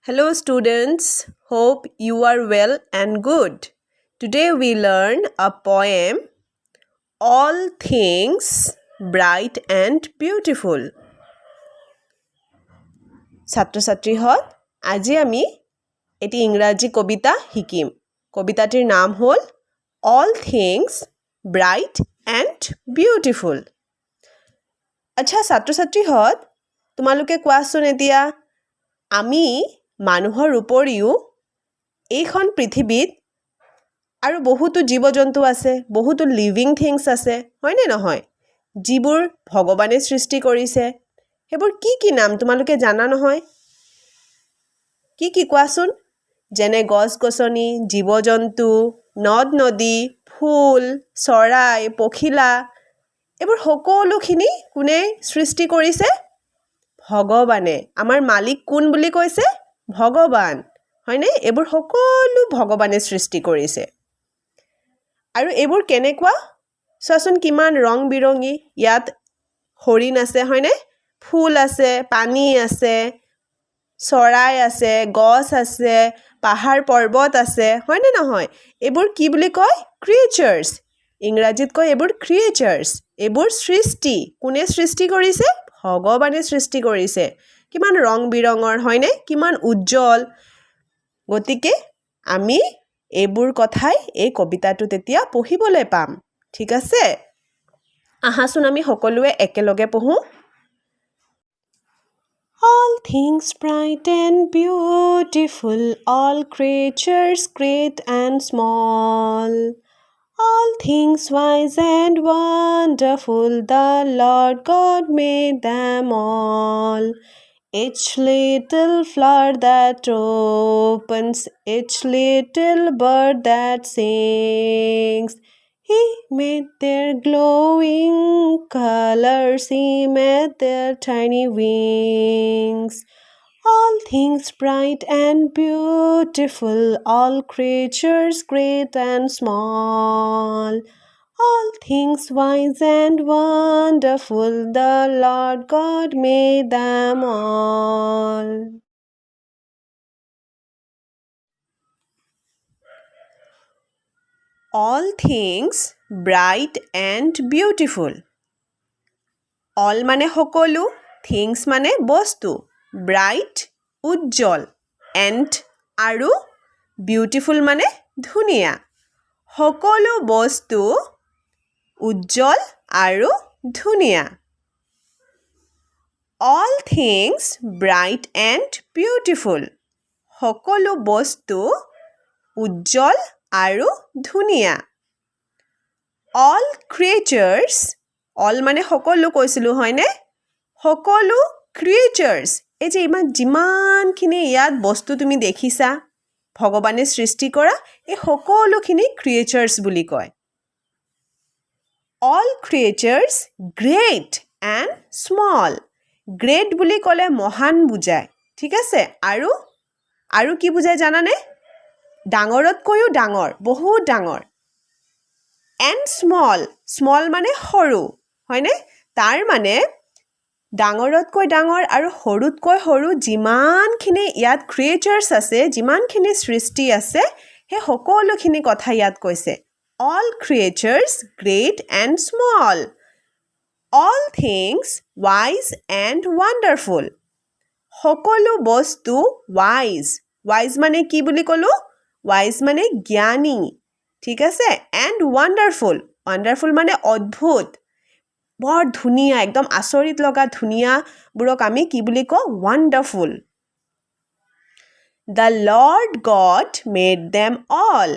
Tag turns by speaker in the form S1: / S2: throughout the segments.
S1: Hello students, hope you are well and good. Today we learn a poem, All Things Bright and Beautiful. ছাত্ৰ-ছাত্ৰীহঁত, আজি আমি এটি ইংৰাজী কবিতা শিকিম। কবিতাটিৰ নাম হ'ল All Things Bright and Beautiful. আচ্ছা ছাত্ৰ-ছাত্ৰীহঁত, তোমালোকে কোৱাচোন এতিয়া আমি মানুহৰ উপৰিও এইখন পৃথিৱীত আৰু বহুতো জীৱ-জন্তু আছে, বহুতো লিভিং থিংছ আছে, হয়নে নহয়? যিবোৰ ভগৱানে সৃষ্টি কৰিছে, সেইবোৰ কি নাম তোমালোকে জানা নহয়? কি কোৱাচোন? যেনে গছ-গছনি, জীৱ-জন্তু, নদ-নদী, ফুল, চৰাই, পখিলা, এইবোৰ সকলোখিনি কোনে সৃষ্টি কৰিছে? ভগৱানে। আমাৰ মালিক কোন বুলি কৈছে? ভগৱান, হয়নে? এইবোৰ সকলো ভগৱানে সৃষ্টি কৰিছে। আৰু এইবোৰ কেনেকুৱা? চোৱাচোন কিমান ৰং বিৰঙী। ইয়াত হৰিণ আছে, হয়নে? ফুল আছে, পানী আছে, চৰাই আছে, গছ আছে, পাহাৰ পৰ্বত আছে, হয়নে নহয়? এইবোৰ কি বুলি কয়? ক্ৰিয়েচাৰ্ছ। ইংৰাজীত কয় এইবোৰ ক্ৰিয়েচাৰ্ছ। এইবোৰ সৃষ্টি। কোনে সৃষ্টি কৰিছে? ভগৱানে সৃষ্টি কৰিছে। কিমান ৰং বিৰঙৰ, হয়নে? কিমান উজ্জ্বল। গতিকে আমি এইবোৰ কথাই এই কবিতাটো তেতিয়া পঢ়িবলৈ পাম। ঠিক আছে? আহাচোন আমি সকলোৱে একেলগে পঢ়ো। All things bright and beautiful, all creatures great and small. All things wise and wonderful, the Lord God made them all. Each little flower that opens, each little bird that sings, He made their glowing colors, He made their tiny wings. All things bright and beautiful, all creatures great and small. All things wise and wonderful, the Lord God made them all. All things bright and beautiful. All মানে সকলো, things মানে বস্তু, bright Ujjwal, and আৰু beautiful মানে ধুনীয়া। সকলো বস্তু উজ্জ্বল আৰু ধুনীয়া। All things bright and beautiful. সকলো বস্তু উজ্জ্বল আৰু ধুনীয়া। All creatures, all মানে সকলো কৈছিলোঁ, হয়নে? সকলো creatures, এই যে যিমানখিনি ইয়াত বস্তু তুমি দেখিছা ভগৱানে সৃষ্টি কৰা, এই সকলোখিনি creatures বুলি কয়। All creatures great and small. Great বুলি ক'লে মহান বুজায়, ঠিক আছে? আৰু কি বুজায় জানানে? ডাঙৰতকৈও ডাঙৰ, বহুত ডাঙৰ। And small, small মানে সৰু, হয়নে? তাৰ মানে ডাঙৰতকৈ ডাঙৰ আৰু সৰুতকৈ সৰু যিমানখিনি ইয়াত ক্ৰিয়েচাৰ্ছ আছে, যিমানখিনি সৃষ্টি আছে, সেই সকলোখিনি কথা ইয়াত কৈছে। All creatures great and small. All things wise and wonderful. সকলো বস্তু wise. Wise মানে কি বুলি ক'লো? Wise মানে জ্ঞানী, ঠিক আছে? And wonderful. Wonderful মানে অদ্ভুত, বৰ ধুনীয়া, একদম আচৰিত লগা ধুনীয়াবোৰক আমি কি বুলি কওঁ? Wonderful. The Lord God made them all.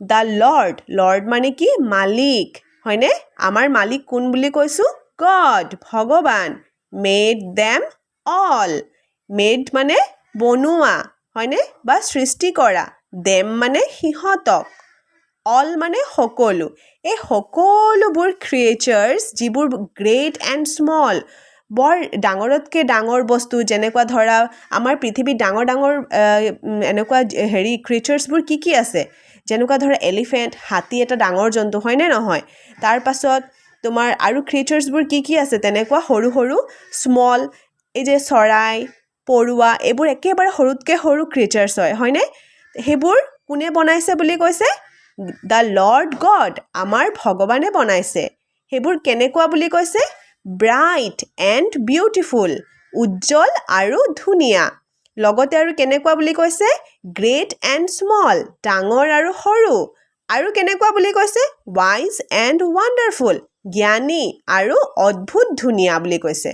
S1: The Lord, Lord মানে কি? মালিক, হয়নে? আমাৰ মালিক কোন বুলি কৈছোঁ? God, ভগৱান। Made them all. Made মানে বনোৱা, হয়নে? বা সৃষ্টি কৰা। Them মানে সিহঁতক। All মানে সকলো। এই সকলোবোৰ ক্ৰিয়েচাৰ্ছ, যিবোৰ গ্ৰেট এণ্ড স্মল, বৰ ডাঙৰতকৈ ডাঙৰ বস্তু, যেনেকুৱা ধৰা আমাৰ পৃথিৱীত ডাঙৰ ডাঙৰ এনেকুৱা ক্ৰিয়েচাৰ্ছবোৰ কি আছে? যেনেকুৱা ধৰা এলিফেণ্ট, হাতী এটা ডাঙৰ জন্তু, হয়নে নহয়? তাৰ পাছত তোমাৰ আৰু ক্ৰিয়েচাৰ্ছবোৰ কি আছে? তেনেকুৱা সৰু সৰু স্মল, এই যে চৰাই, পৰুৱা এইবোৰ একেবাৰে সৰুতকৈ সৰু ক্ৰিচাৰ্ছ হয়নে সেইবোৰ কোনে বনাইছে বুলি কৈছে দ্য লৰ্ড গড আমাৰ ভগৱানে বনাইছে সেইবোৰ কেনেকুৱা বুলি কৈছে ব্ৰাইট এণ্ড বিউটিফুল উজ্জ্বল আৰু ধুনীয়া লগতে আৰু কেনেকুৱা বুলি কৈছে গ্ৰেট এণ্ড স্মল ডাঙৰ আৰু সৰু আৰু কেনেকুৱা বুলি কৈছে ৱাইজ এণ্ড ৱাণ্ডাৰফুল জ্ঞানী আৰু অদ্ভুত ধুনীয়া বুলি কৈছে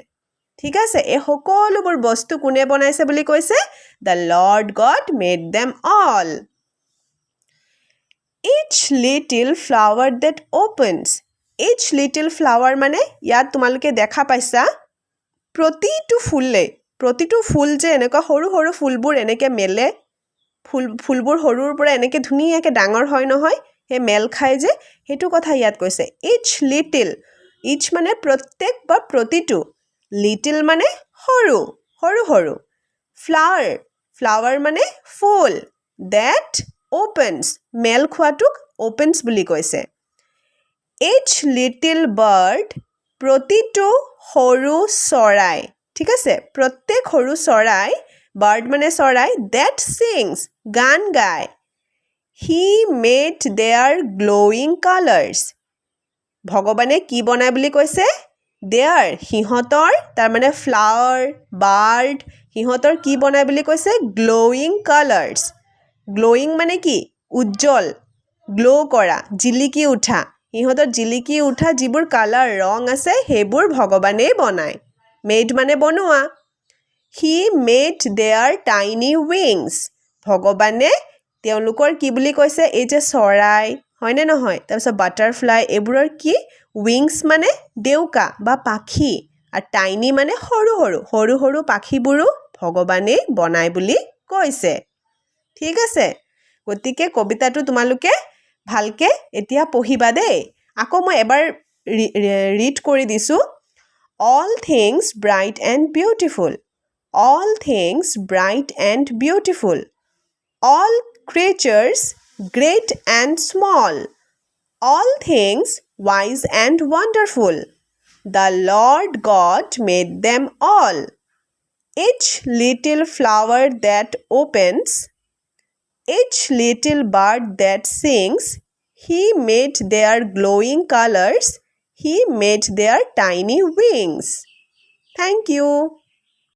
S1: ঠিক আছে এই সকলোবোৰ বস্তু কোনে বনাইছে বুলি কৈছে the lord god made them all each little flower that opens each little flower মানে ইয়াত তোমালোকে দেখা পাইছা প্ৰতিটো ফুল যে এনেকুৱা সৰু সৰু ফুলবোৰ এনেকৈ মেলে ফুলবোৰ সৰুৰ পৰা এনেকৈ ধুনীয়াকৈ ডাঙৰ হয় নহয় সেই মেল খাই যে সেইটো কথা ইয়াত কৈছে ইচ মানে প্ৰত্যেক বা প্ৰতিটো লিটিল মানে সৰু ফ্লাৱাৰ মানে ফুল that opens মেল খোৱাটোক opens বুলি কৈছে each little bird প্ৰতিটো সৰু চৰাই ঠিক আছে প্ৰত্যেক সৰু চৰাই বাৰ্ড মানে চৰাই that sings গান গায় he made their glowing colors ভগৱানে কি বনায় বুলি কৈছে সিহঁতৰ তাৰমানে ফ্লাৱাৰ বাৰ্ড সিহঁতৰ কি বনায় বুলি কৈছে গ্ল'য়িং কালাৰ্ছ গ্ল'য়িং মানে কি উজ্জ্বল গ্ল' কৰা জিলিকি উঠা সিহঁতৰ জিলিকি উঠা যিবোৰ কালাৰ ৰং আছে সেইবোৰ ভগৱানেই বনায় মেড মানে বনোৱা he made their tiny wings ভগৱানে তেওঁলোকৰ কি বুলি কৈছে এই যে চৰাই হয়নে নহয় তাৰপিছত বাটাৰফ্লাই এইবোৰৰ কি উইংছ মানে ডেউকা বা পাখি আৰু টাইনি মানে সৰু পাখিবোৰো ভগৱানেই বনায় বুলি কৈছে ঠিক আছে গতিকে কবিতাটো তোমালোকে ভালকৈ এতিয়া পঢ়িবা দেই আকৌ মই এবাৰ ৰিড কৰি দিছোঁ all things bright and beautiful all things bright and beautiful all creatures great and small all things wise and wonderful the Lord God made them all each little flower that opens each little bird that sings he made their glowing colors he made their tiny wings thank you